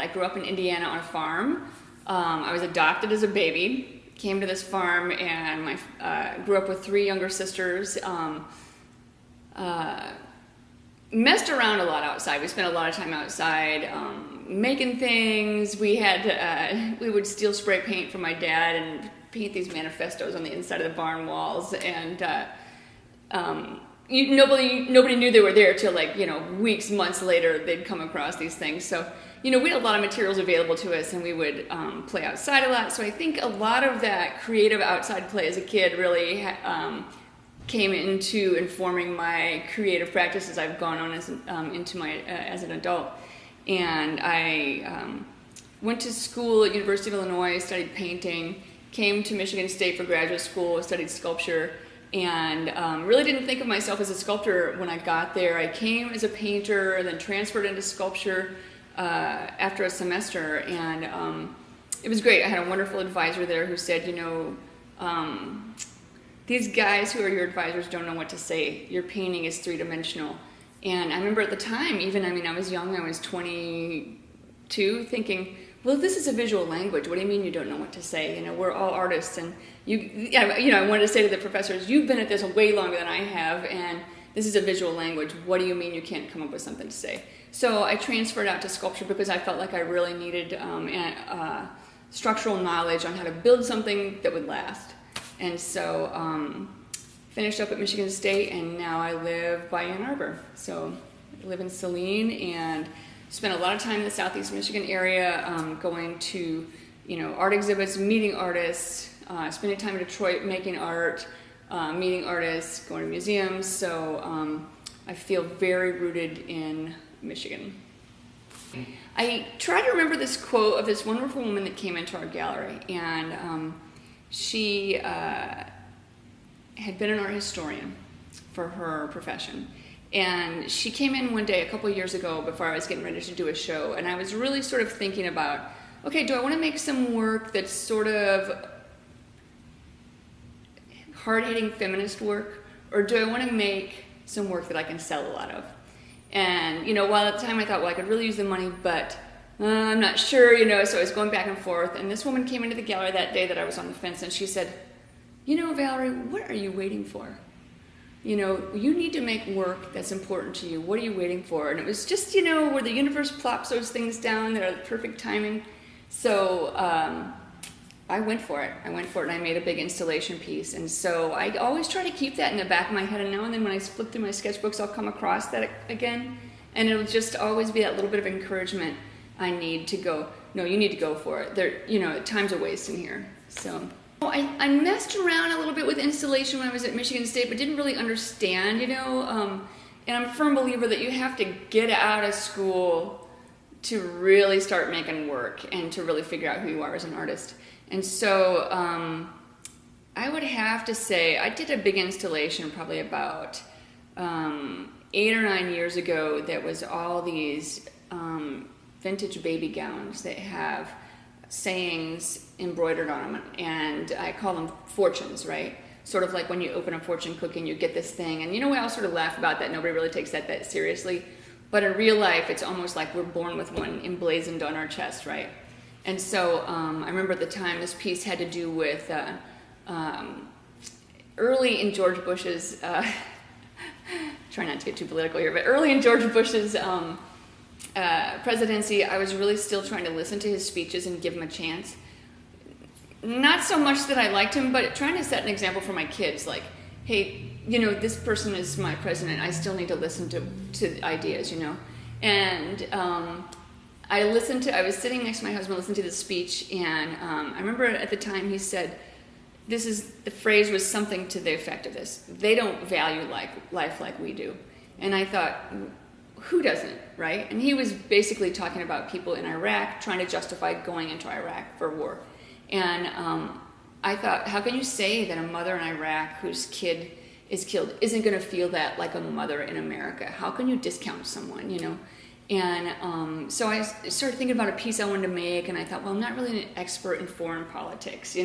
I grew up in Indiana on a farm. I was adopted as a baby, came to this farm, and grew up with 3 younger sisters. Messed around a lot outside. We spent a lot of time outside making things. We would steal spray paint from my dad and paint these manifestos on the inside of the barn walls, and nobody knew they were there till weeks, months later they'd come across these things. So we had a lot of materials available to us, and we would play outside a lot. So I think a lot of that creative outside play as a kid really came into informing my creative practices I've gone on as an adult. And I went to school at University of Illinois, studied painting, came to Michigan State for graduate school, studied sculpture, and really didn't think of myself as a sculptor when I got there. I came as a painter, then transferred into sculpture after a semester, and it was great. I had a wonderful advisor there who said, these guys who are your advisors don't know what to say. Your painting is 3-dimensional. And I remember at the time, I was young, I was 22, thinking, well, this is a visual language. What do you mean you don't know what to say? We're all artists. And I wanted to say to the professors, you've been at this way longer than I have, and this is a visual language. What do you mean you can't come up with something to say? So I transferred out to sculpture because I felt like I really needed structural knowledge on how to build something that would last. And so finished up at Michigan State, and now I live by Ann Arbor. So I live in Saline and spent a lot of time in the Southeast Michigan area, going to art exhibits, meeting artists, spending time in Detroit making art, meeting artists, going to museums. So I feel very rooted in Michigan. I try to remember this quote of this wonderful woman that came into our gallery, and she had been an art historian for her profession. And she came in one day a couple of years ago before I was getting ready to do a show, and I was really sort of thinking about, okay, do I want to make some work that's sort of hard-hitting feminist work, or do I want to make some work that I can sell a lot of? And, while at the time I thought, well, I could really use the money, but I'm not sure, so I was going back and forth. And this woman came into the gallery that day that I was on the fence, and she said, Valerie, what are you waiting for? You need to make work that's important to you. What are you waiting for? And it was just, where the universe plops those things down that are the perfect timing. So I went for it. And I made a big installation piece. And so I always try to keep that in the back of my head. And now and then when I flip through my sketchbooks, I'll come across that again. And it'll just always be that little bit of encouragement I need to go, no, you need to go for it. Time's a waste in here. So I messed around a little bit with installation when I was at Michigan State, but didn't really understand, and I'm a firm believer that you have to get out of school to really start making work and to really figure out who you are as an artist. And so I would have to say I did a big installation probably about 8 or 9 years ago that was all these vintage baby gowns that have sayings embroidered on them, and I call them fortunes, right? Sort of like when you open a fortune cookie and you get this thing, and we all sort of laugh about that. Nobody really takes that seriously, but in real life it's almost like we're born with one emblazoned on our chest, right? And so I remember at the time this piece had to do with early in George Bush's try not to get too political here, but early in George Bush's presidency, I was really still trying to listen to his speeches and give him a chance. Not so much that I liked him, but trying to set an example for my kids, like, hey, this person is my president. I still need to listen to ideas, And I was sitting next to my husband, listening to the speech, and I remember at the time he said, the phrase was something to the effect of this: they don't value life like we do. And I thought, who doesn't, right? And he was basically talking about people in Iraq trying to justify going into Iraq for war. And I thought, how can you say that a mother in Iraq whose kid is killed isn't going to feel that like a mother in America? How can you discount someone, And so I started thinking about a piece I wanted to make, and I thought, well, I'm not really an expert in foreign politics,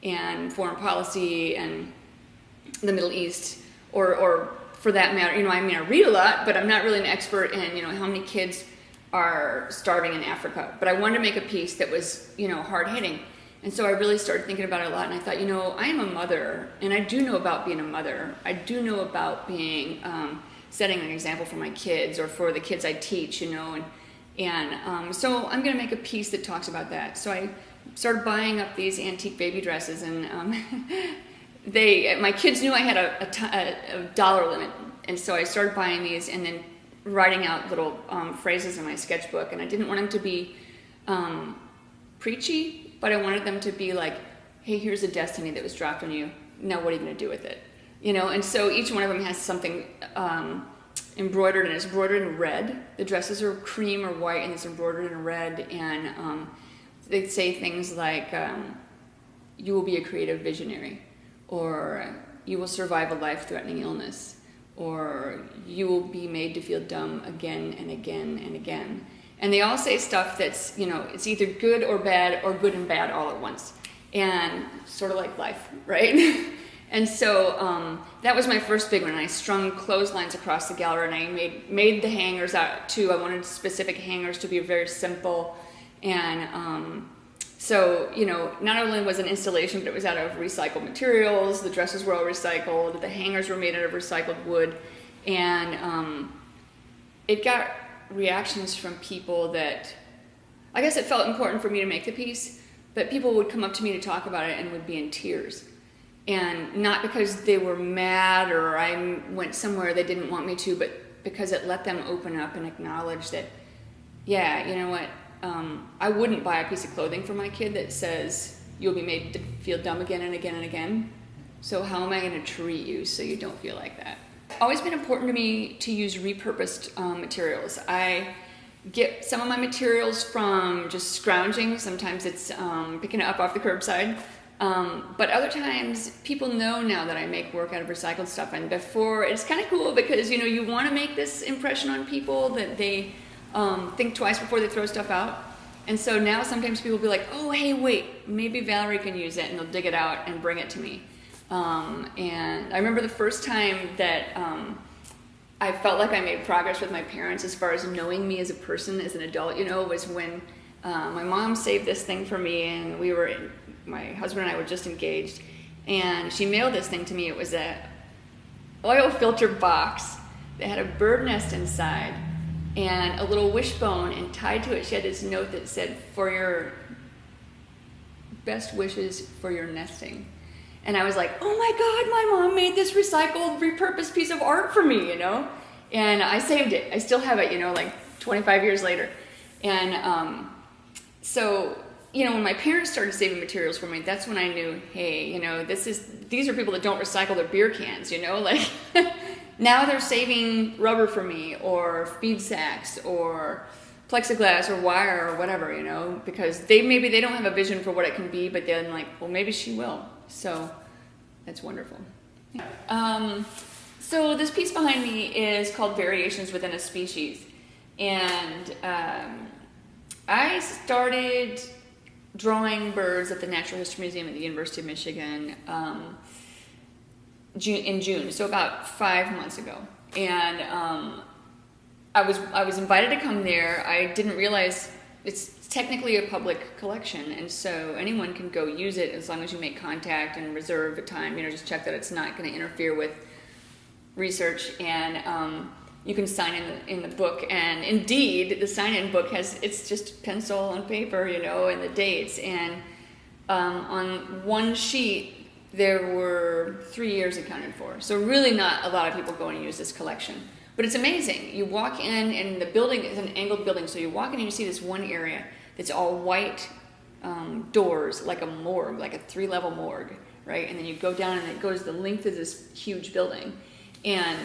and foreign policy and the Middle East, or for that matter, I read a lot, but I'm not really an expert in, how many kids are starving in Africa. But I wanted to make a piece that was, hard hitting. And so I really started thinking about it a lot, and I thought, I am a mother, and I do know about being a mother. I do know about being, setting an example for my kids or for the kids I teach, and so I'm going to make a piece that talks about that. So I started buying up these antique baby dresses, and my kids knew I had a dollar limit, and so I started buying these and then writing out little phrases in my sketchbook, and I didn't want them to be preachy, but I wanted them to be like, hey, here's a destiny that was dropped on you. Now what are you going to do with it? And so each one of them has something embroidered, and it's embroidered in red. The dresses are cream or white, and it's embroidered in red, and they say things like, you will be a creative visionary, or you will survive a life-threatening illness, or you will be made to feel dumb again and again and again. And they all say stuff that's, it's either good or bad, or good and bad all at once. And sort of like life, right? And so that was my first big one. And I strung clotheslines across the gallery, and I made the hangers out too. I wanted specific hangers to be very simple. And so, not only was it an installation, but it was out of recycled materials. The dresses were all recycled. The hangers were made out of recycled wood. And it got reactions from people that, I guess it felt important for me to make the piece, but people would come up to me to talk about it and would be in tears. And not because they were mad or I went somewhere they didn't want me to, but because it let them open up and acknowledge that, yeah, you know what, I wouldn't buy a piece of clothing for my kid that says you'll be made to feel dumb again and again and again. So how am I going to treat you so you don't feel like that? Always been important to me to use repurposed materials. I get some of my materials from just scrounging. Sometimes it's picking it up off the curbside. But other times, people know now that I make work out of recycled stuff. And before, it's kind of cool because, you want to make this impression on people that they think twice before they throw stuff out. And so now sometimes people will be like, oh, hey, wait, maybe Valerie can use it. And they'll dig it out and bring it to me. And I remember the first time that I felt like I made progress with my parents as far as knowing me as a person, as an adult, was when my mom saved this thing for me, and my husband and I were just engaged, and she mailed this thing to me. It was a oil filter box that had a bird nest inside and a little wishbone, and tied to it she had this note that said, for your best wishes for your nesting. And I was like, oh my God, my mom made this recycled, repurposed piece of art for me, And I saved it. I still have it, like 25 years later. And so, when my parents started saving materials for me, that's when I knew, hey, these are people that don't recycle their beer cans, like now they're saving rubber for me, or feed sacks, or plexiglass, or wire, or whatever, because maybe they don't have a vision for what it can be, but then like, well, maybe she will. So that's wonderful. So this piece behind me is called Variations Within a Species. And I started drawing birds at the Natural History Museum at the University of Michigan in June, so about 5 months ago. And I was invited to come there. I didn't realize it's technically a public collection, and so anyone can go use it as long as you make contact and reserve a time. Just check that it's not going to interfere with research, and you can sign in the book. And indeed, the sign-in book it's just pencil and paper, and the dates. And on one sheet there were 3 years accounted for. So really, not a lot of people go and use this collection. But it's amazing. You walk in, and the building is an angled building, so you walk in and you see this one area that's all white doors, like a morgue, like a 3-level morgue, right? And then you go down, and it goes the length of this huge building. And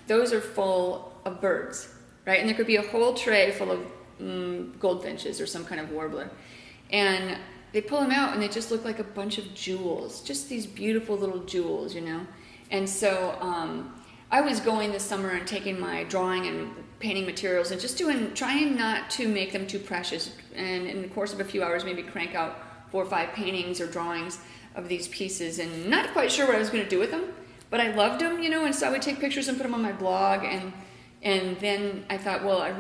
those are full of birds, right? And there could be a whole tray full of goldfinches or some kind of warbler. And they pull them out, and they just look like a bunch of jewels, just these beautiful little jewels, And so I was going this summer and taking my drawing and painting materials and just trying not to make them too precious. And in the course of a few hours, maybe crank out 4 or 5 paintings or drawings of these pieces, and not quite sure what I was going to do with them, but I loved them, and so I would take pictures and put them on my blog. And And then I thought, well, I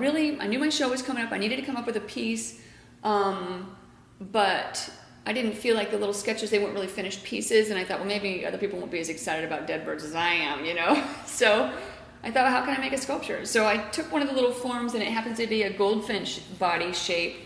knew my show was coming up. I needed to come up with a piece, but I didn't feel like the little sketches, they weren't really finished pieces. And I thought, well, maybe other people won't be as excited about dead birds as I am, you know? So I thought, well, how can I make a sculpture? So I took one of the little forms, and it happens to be a goldfinch body shape.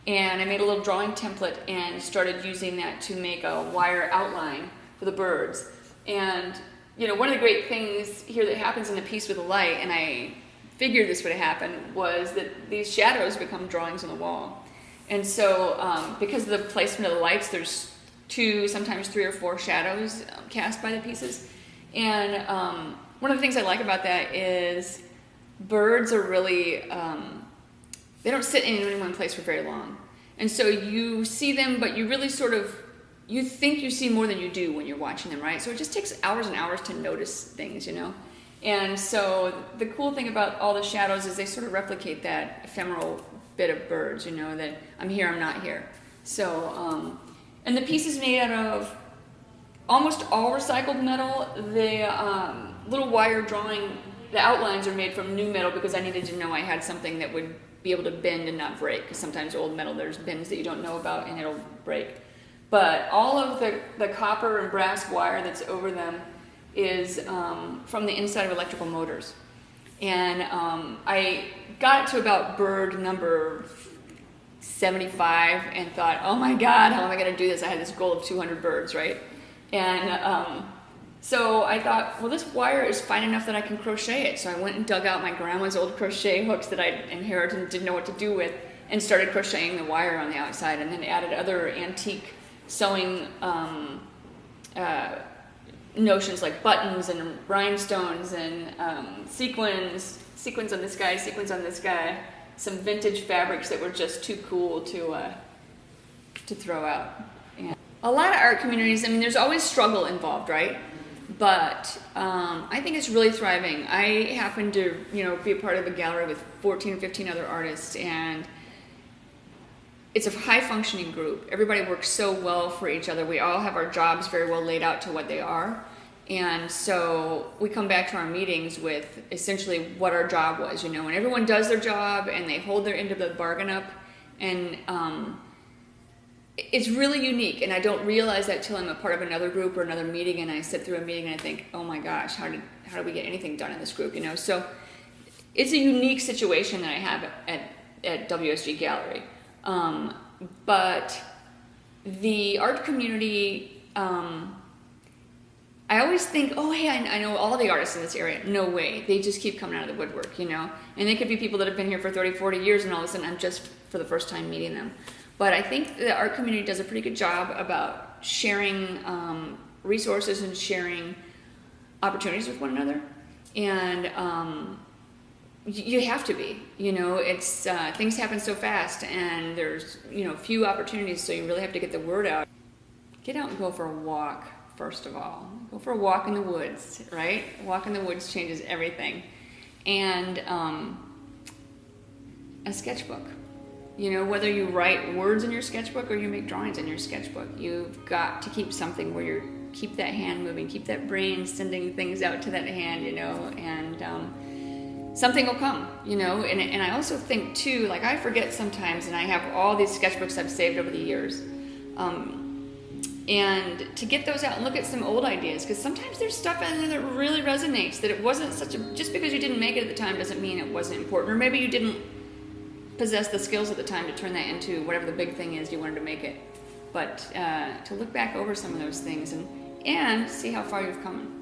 And I made a little drawing template and started using that to make a wire outline for the birds. And, you know, one of the great things here that happens in the piece with the light, and I figured this would happen, was that these shadows become drawings on the wall. And so because of the placement of the lights, there's 2, sometimes 3 or 4 shadows cast by the pieces. And one of the things I like about that is birds are really, they don't sit in any one place for very long. And so you see them, but you really you think you see more than you do when you're watching them, right? So it just takes hours and hours to notice things, you know? And so the cool thing about all the shadows is they sort of replicate that ephemeral bit of birds, you know, that I'm here, I'm not here. So, and the piece is made out of almost all recycled metal. The little wire drawing, the outlines are made from new metal because I needed to know I had something that would be able to bend and not break, because sometimes old metal, there's bends that you don't know about and it'll break. But all of the copper and brass wire that's over them is from the inside of electrical motors. And I got to about bird number 75 and thought, oh my God, how am I going to do this? I had this goal of 200 birds, right? And so I thought, well, this wire is fine enough that I can crochet it. So I went and dug out my grandma's old crochet hooks that I inherited and didn't know what to do with, and started crocheting the wire on the outside, and then added other antique sewing notions like buttons and rhinestones and sequins on this guy, sequins on this guy, some vintage fabrics that were just too cool to throw out. And a lot of art communities, I mean, there's always struggle involved, right? But I think it's really thriving. I happen to, you know, be a part of a gallery with 14 or 15 other artists, and it's a high-functioning group. Everybody works so well for each other. We all have our jobs very well laid out to what they are. And so we come back to our meetings with essentially what our job was, you know, and everyone does their job and they hold their end of the bargain up. And it's really unique. And I don't realize that till I'm a part of another group or another meeting, and I sit through a meeting and I think, oh my gosh, how did we get anything done in this group, you know? So it's a unique situation that I have at WSG Gallery. But the art community, I always think, oh, hey, I know all the artists in this area. No way. They just keep coming out of the woodwork, you know? And they could be people that have been here for 30, 40 years, and all of a sudden I'm just for the first time meeting them. But I think the art community does a pretty good job about sharing resources and sharing opportunities with one another. And you have to be, you know, it's things happen so fast, and there's, you know, few opportunities, so you really have to get the word out. Get out and go for a walk, first of all. Go for a walk in the woods, right? A walk in the woods changes everything. And a sketchbook. You know, whether you write words in your sketchbook or you make drawings in your sketchbook, you've got to keep something where you keep that hand moving, keep that brain sending things out to that hand, you know, and something will come, you know. And I also think too, like, I forget sometimes, and I have all these sketchbooks I've saved over the years, and to get those out and look at some old ideas, because sometimes there's stuff in there that really resonates, that it wasn't just because you didn't make it at the time doesn't mean it wasn't important, or maybe you didn't possess the skills at the time to turn that into whatever the big thing is you wanted to make it. But to look back over some of those things and see how far you've come.